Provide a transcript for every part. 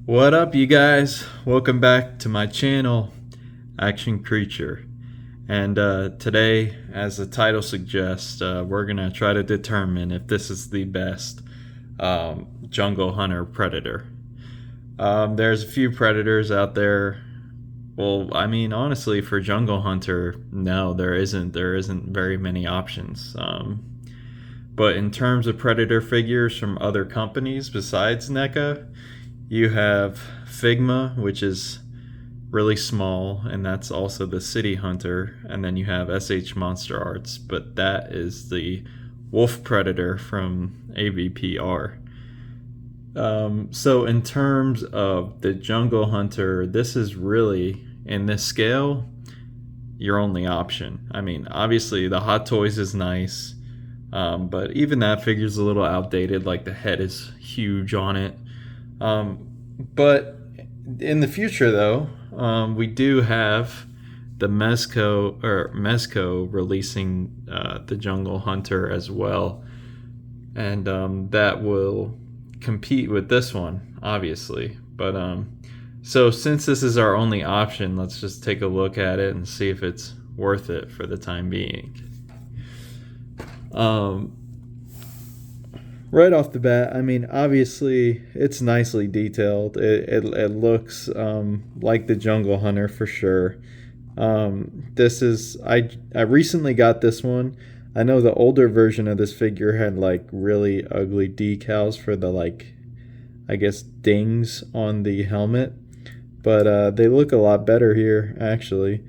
What up, you guys? Welcome back to my channel, Action Creature. And today, as the title suggests, we're gonna try to determine if this is the best jungle hunter predator. There's a few predators out there. Well, I mean, honestly, for jungle hunter, no, there isn't. There isn't very many options. But in terms of predator figures from other companies besides Neca, you have Figma, which is really small, and that's also the City Hunter. And then you have SH Monster Arts, but that is the Wolf Predator from AVPR. So in terms of the Jungle Hunter, this is really, in this scale, your only option. I mean, obviously the Hot Toys is nice, but even that figure's a little outdated. Like, the head is huge on it. But in the future, though, we do have the Mezco releasing the Jungle Hunter as well, and that will compete with this one, obviously. But so since this is our only option, let's just take a look at it and see if it's worth it for the time being. Right off the bat, I mean, obviously it's nicely detailed. It looks like the Jungle Hunter for sure. This is I recently got this one. I know the older version of this figure had like really ugly decals for the, like, I guess, dings on the helmet, but they look a lot better here actually.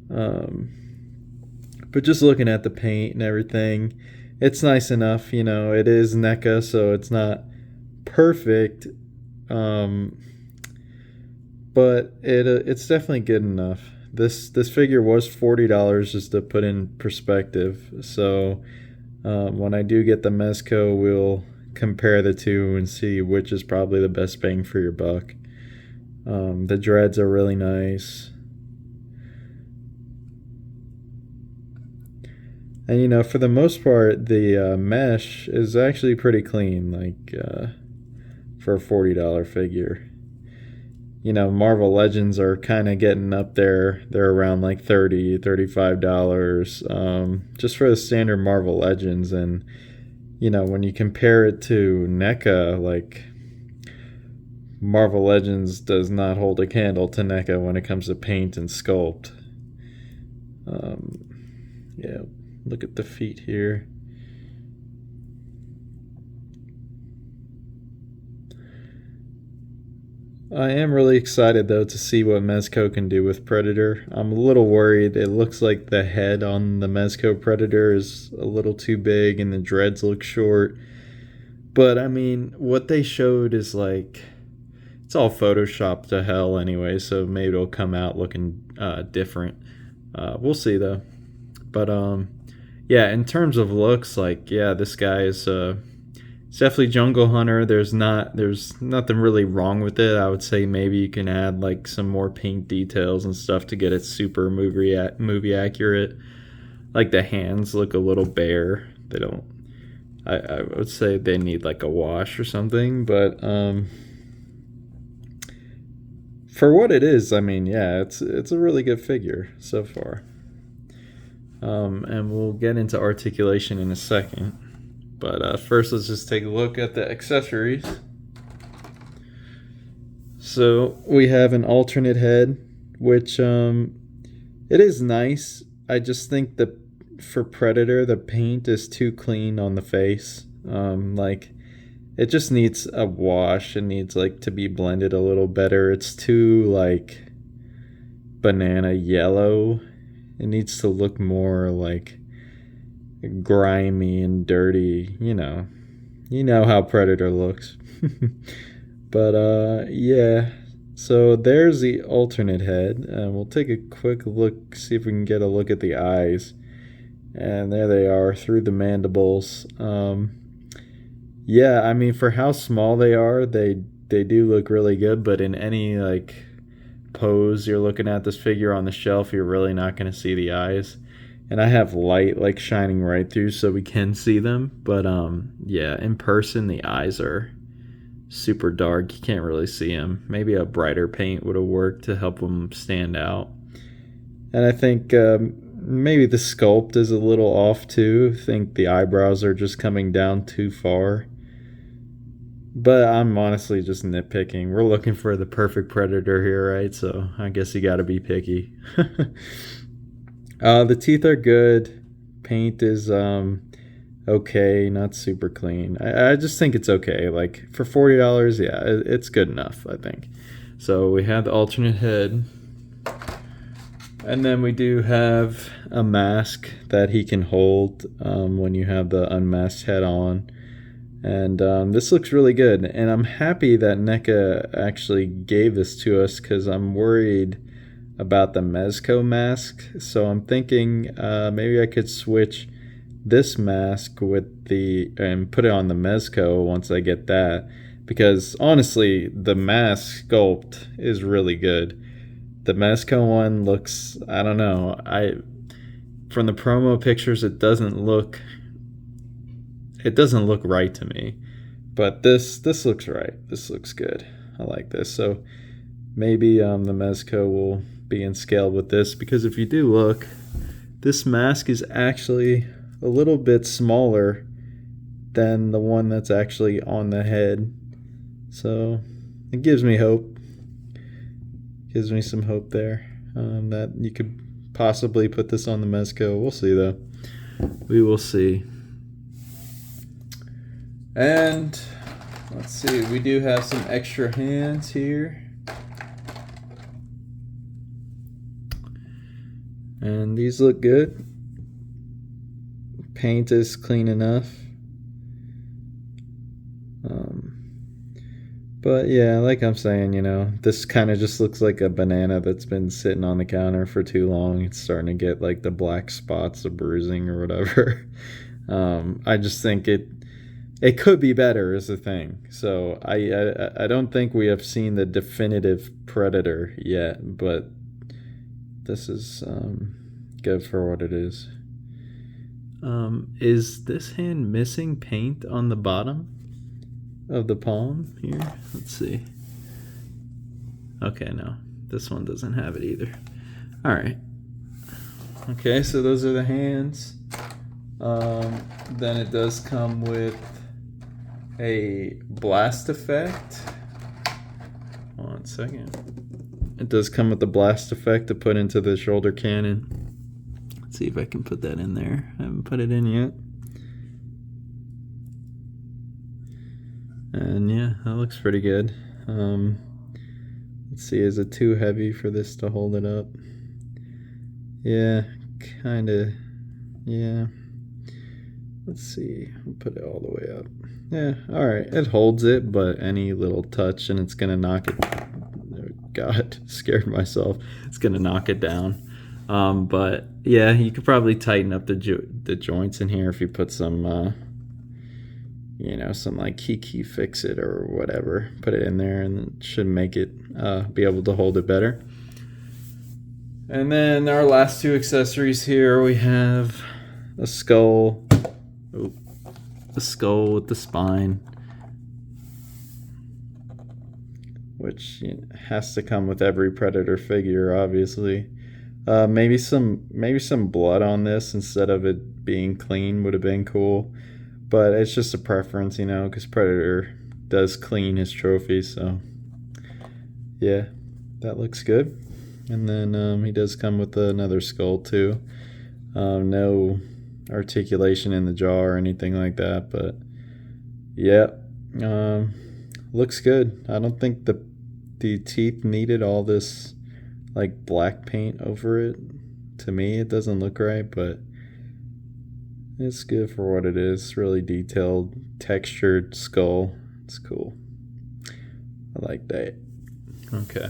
But just looking at the paint and everything, it's nice enough. You know, it is NECA, so it's not perfect, but it's definitely good enough. This figure was $40, just to put in perspective. So when I do get the Mezco, we'll compare the two and see which is probably the best bang for your buck. The dreads are really nice. And, you know, for the most part, the mesh is actually pretty clean, like, for a $40 figure. You know, Marvel Legends are kind of getting up there. They're around like $30, $35, just for the standard Marvel Legends. And, you know, when you compare it to NECA, like, Marvel Legends does not hold a candle to NECA when it comes to paint and sculpt. Yeah, look at the feet here. I am really excited, though, to see what Mezco can do with Predator. I'm a little worried. It looks like the head on the Mezco Predator is a little too big and the dreads look short. But, I mean, what they showed is, like, it's all Photoshopped to hell anyway, so maybe it'll come out looking different. We'll see, though. But, yeah, in terms of looks, like, yeah, this guy is... it's definitely Jungle Hunter. There's nothing really wrong with it. I would say maybe you can add like some more paint details and stuff to get it super movie accurate. Like, the hands look a little bare. They don't. I would say they need like a wash or something. But for what it is, I mean, yeah, it's a really good figure so far. And we'll get into articulation in a second. But first, let's just take a look at the accessories. So we have an alternate head, which it is nice. I just think that for Predator, the paint is too clean on the face. Like, it just needs a wash. It needs, like, to be blended a little better. It's too, like, banana yellow. It needs to look more like grimy and dirty. You know how Predator looks. But yeah, so there's the alternate head, and we'll take a quick look, see if we can get a look at the eyes. And there they are through the mandibles. Yeah, I mean, for how small they are, they do look really good. But in any, like, pose you're looking at this figure on the shelf, you're really not going to see the eyes. And I have light, like, shining right through so we can see them. But yeah, in person the eyes are super dark. You can't really see him. Maybe a brighter paint would have worked to help him stand out. And I think maybe the sculpt is a little off too. I think the eyebrows are just coming down too far. But I'm honestly just nitpicking. We're looking for the perfect predator here, right? So I guess you gotta be picky. The teeth are good. Paint is okay, not super clean. I just think it's okay. Like for $40, yeah, it's good enough, I think. So we have the alternate head. And then we do have a mask that he can hold when you have the unmasked head on. And this looks really good. And I'm happy that Neca actually gave this to us because I'm worried about the Mezco mask. So I'm thinking maybe I could switch this mask with and put it on the Mezco once I get that. Because honestly, the mask sculpt is really good. The Mezco one looks, I don't know, from the promo pictures it doesn't look right to me. But this looks right. This looks good. I like this. So maybe the Mezco will be in scale with this, because if you do look, this mask is actually a little bit smaller than the one that's actually on the head. So it gives me hope. Gives me some hope there that you could possibly put this on the Mezco. We'll see though. We will see. And let's see, we do have some extra hands here. And these look good. Paint is clean enough. But yeah, like I'm saying, you know, this kind of just looks like a banana that's been sitting on the counter for too long. It's starting to get like the black spots of bruising or whatever. I just think it could be better is the thing. So I don't think we have seen the definitive predator yet, but this is good for what it is. Is this hand missing paint on the bottom of the palm here? Let's see. Okay, no, this one doesn't have it either. All right. Okay, so those are the hands. Then it does come with a blast effect. 1 second. It does come with the blast effect to put into the shoulder cannon. Let's see if I can put that in there. I haven't put it in yet. And yeah, that looks pretty good. Let's see, is it too heavy for this to hold it up? Yeah, kinda. Yeah. Let's see, I'll put it all the way up. Yeah, alright, it holds it, but any little touch and it's gonna knock it. Oh, God, scared myself. It's gonna knock it down. But yeah, you could probably tighten up the joints in here if you put some you know, some like key fix it or whatever, put it in there, and it should make it be able to hold it better. And then our last two accessories here, we have a skull. Oh, the skull with the spine, which has to come with every Predator figure, obviously. Maybe some blood on this instead of it being clean would have been cool. But it's just a preference, you know, because Predator does clean his trophies, so yeah, that looks good. And then he does come with another skull too. No articulation in the jaw or anything like that, but yeah, looks good. I don't think the teeth needed all this like black paint over it. To me, it doesn't look right, but it's good for what it is. Really detailed, textured skull. It's cool. I like that. Okay.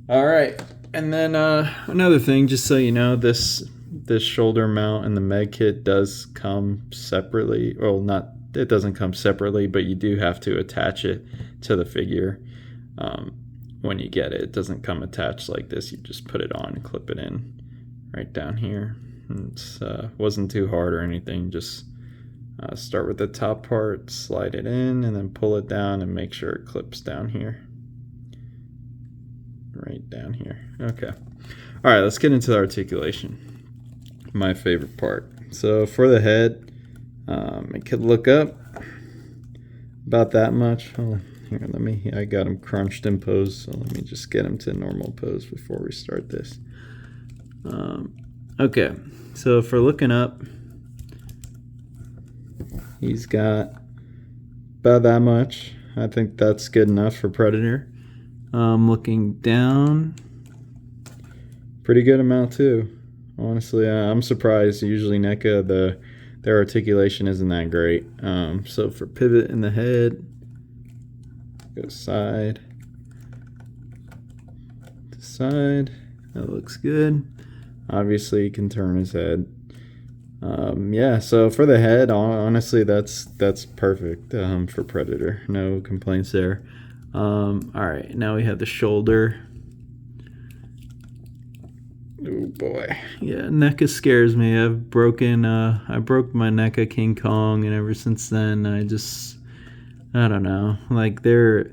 All right. And then another thing, just so you know, this shoulder mount and the med kit does come separately. Well, not, it doesn't come separately, but you do have to attach it to the figure when you get it. It doesn't come attached like this. You just put it on and clip it in right down here. It wasn't too hard or anything, just Start with the top part, slide it in, and then pull it down and make sure it clips down here. Right down here. Okay. All right, let's get into the articulation. My favorite part. So for the head, it could look up about that much. Oh, here, I got him crunched in pose, so let me just get him to normal pose before we start this. Okay, so for looking up, he's got about that much. I think that's good enough for Predator. Looking down, pretty good amount too. Honestly, I'm surprised. Usually NECA, their articulation isn't that great. So for pivot in the head, go side to side. That looks good. Obviously, you can turn his head. Yeah, so for the head, honestly, that's perfect for Predator. No complaints there. All right, now we have the shoulder. Oh boy, yeah, NECA scares me. I broke my NECA King Kong, and ever since then, I don't know. Like the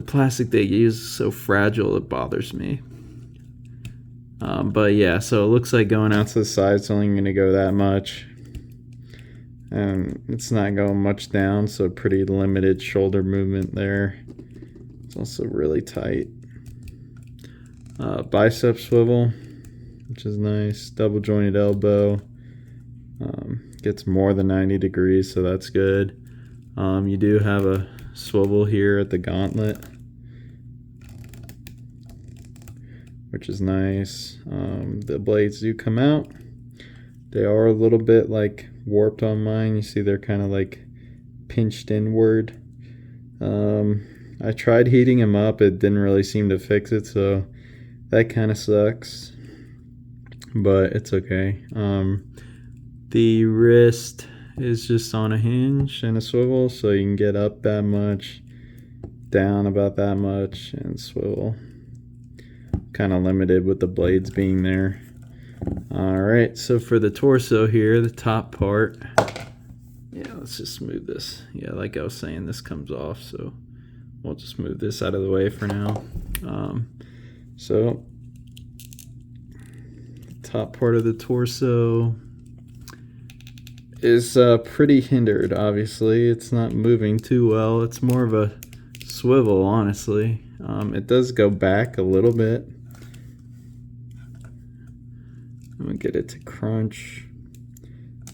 plastic they use is so fragile, it bothers me. But yeah, so it looks like going out to the side, it's only going to go that much. And it's not going much down, so pretty limited shoulder movement there. It's also really tight. Bicep swivel, which is nice. Double jointed elbow. Gets more than 90 degrees, so that's good. You do have a swivel here at the gauntlet, which is nice. The blades do come out. They are a little bit like warped on mine. You see they're kind of like pinched inward. I tried heating them up. It didn't really seem to fix it, so that kind of sucks. But it's okay. The wrist is just on a hinge and a swivel, so you can get up that much, down about that much, and swivel. Kind of limited with the blades being there. Alright, so for the torso here, the top part, yeah, let's just move this. Yeah, like I was saying, this comes off, so we'll just move this out of the way for now. So top part of the torso is pretty hindered. Obviously, it's not moving too well. It's more of a swivel, honestly. It does go back a little bit. I'm gonna get it to crunch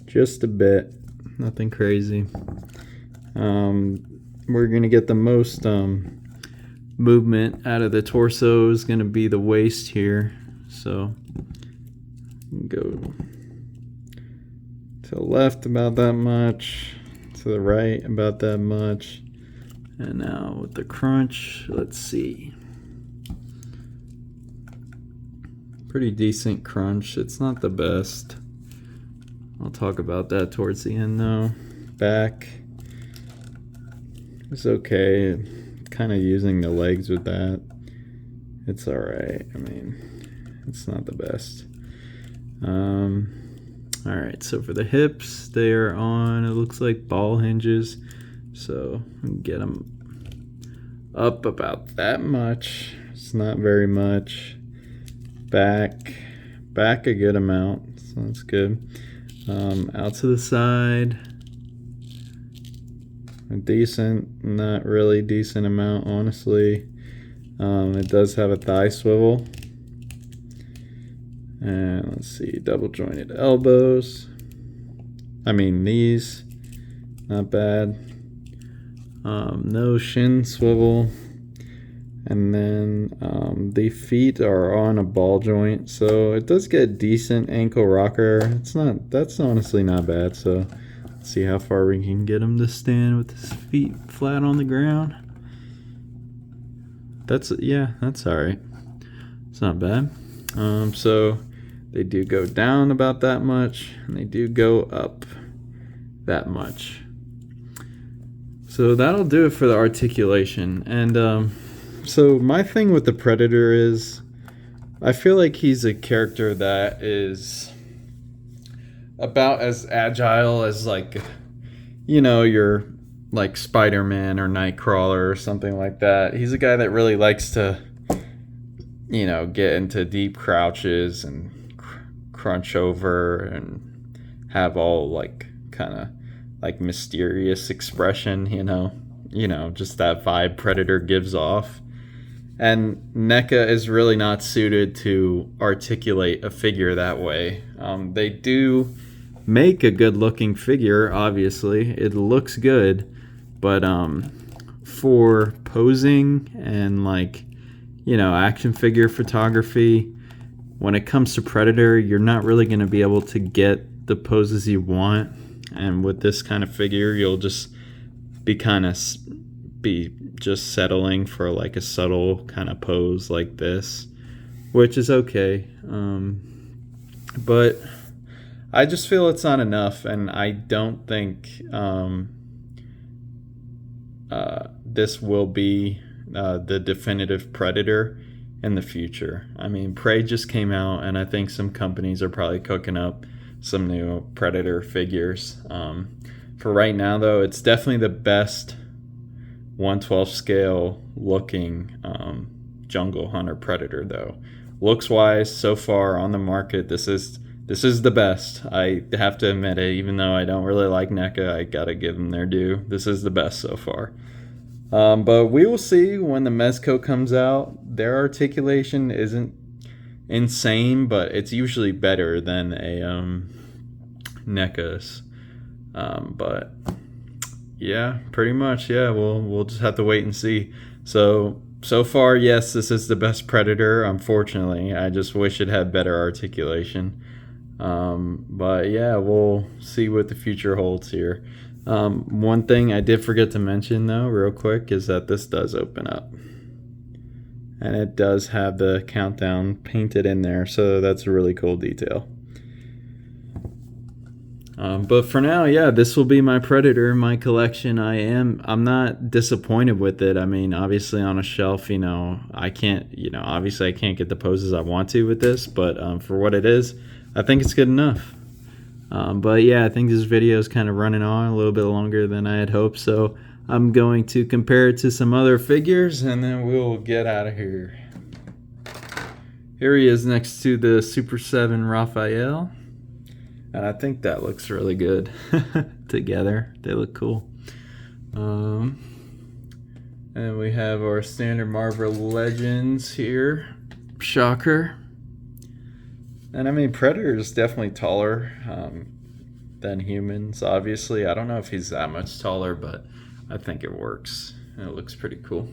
just a bit, nothing crazy. We're gonna get the most movement out of the torso is gonna be the waist here, so go to the left about that much, to the right about that much, and now with the crunch, let's see. Pretty decent crunch. It's not the best. I'll talk about that towards the end though. Back is okay. Kind of using the legs with that. It's alright. I mean, it's not the best. Alright, so for the hips, they are on, it looks like ball hinges. So we can get them up about that much. It's not very much. Back a good amount, so that's good. Out to the side, a decent, not really decent amount, honestly. It does have a thigh swivel. And let's see, double jointed elbows. I mean knees, not bad. No shin swivel. And then the feet are on a ball joint, so it does get decent ankle rocker. That's honestly not bad. So let's see how far we can get him to stand with his feet flat on the ground. That's all right. It's not bad. So they do go down about that much, and they do go up that much. So that'll do it for the articulation. And so my thing with the Predator is I feel like he's a character that is about as agile as like your like Spider-Man or Nightcrawler or something like that. He's a guy that really likes to, get into deep crouches and crunch over and have all like kind of like mysterious expression, just that vibe Predator gives off. And Neca is really not suited to articulate a figure that way. They do make a good looking figure, obviously. It looks good, but for posing and like, action figure photography, when it comes to Predator, you're not really going to be able to get the poses you want. And with this kind of figure, you'll just be just settling for like a subtle kind of pose like this, which is okay. But I just feel it's not enough, and I don't think this will be the definitive Predator in the future. I mean, Prey just came out, and I think some companies are probably cooking up some new Predator figures. For right now, though, it's definitely the best 1/12 scale looking jungle hunter Predator, though. Looks wise, so far on the market, this is the best. I have to admit it. Even though I don't really like NECA, I gotta give them their due. This is the best so far. But we will see when the Mezco comes out. Their articulation isn't insane, but it's usually better than a NECA's. But yeah, pretty much. Yeah, we'll just have to wait and see. So far, yes, this is the best Predator. Unfortunately, I just wish it had better articulation. But yeah, we'll see what the future holds here. One thing I did forget to mention though, real quick, is that this does open up, and it does have the countdown painted in there. So that's a really cool detail. But for now, yeah, this will be my Predator in my collection. I'm not disappointed with it. I mean, obviously on a shelf, I can't, obviously I can't get the poses I want to with this, but for what it is, I think it's good enough. But yeah, I think this video is kind of running on a little bit longer than I had hoped, so I'm going to compare it to some other figures, and then we'll get out of here. Here he is next to the Super 7 Raphael. And I think that looks really good together. They look cool. And we have our standard Marvel Legends here. Shocker. And I mean, Predator is definitely taller than humans, obviously. I don't know if he's that much taller, but I think it works. And it looks pretty cool.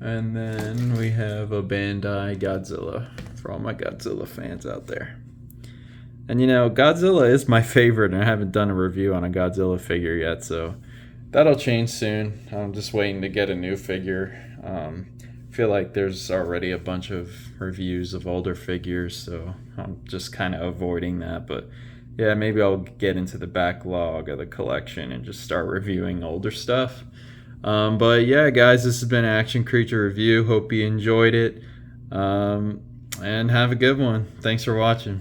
And then we have a Bandai Godzilla for all my Godzilla fans out there. And Godzilla is my favorite, and I haven't done a review on a Godzilla figure yet, so that'll change soon. I'm just waiting to get a new figure. I feel like there's already a bunch of reviews of older figures, so I'm just kind of avoiding that. But yeah, maybe I'll get into the backlog of the collection and just start reviewing older stuff. But yeah, guys, this has been Action Creature Review. Hope you enjoyed it, and have a good one. Thanks for watching.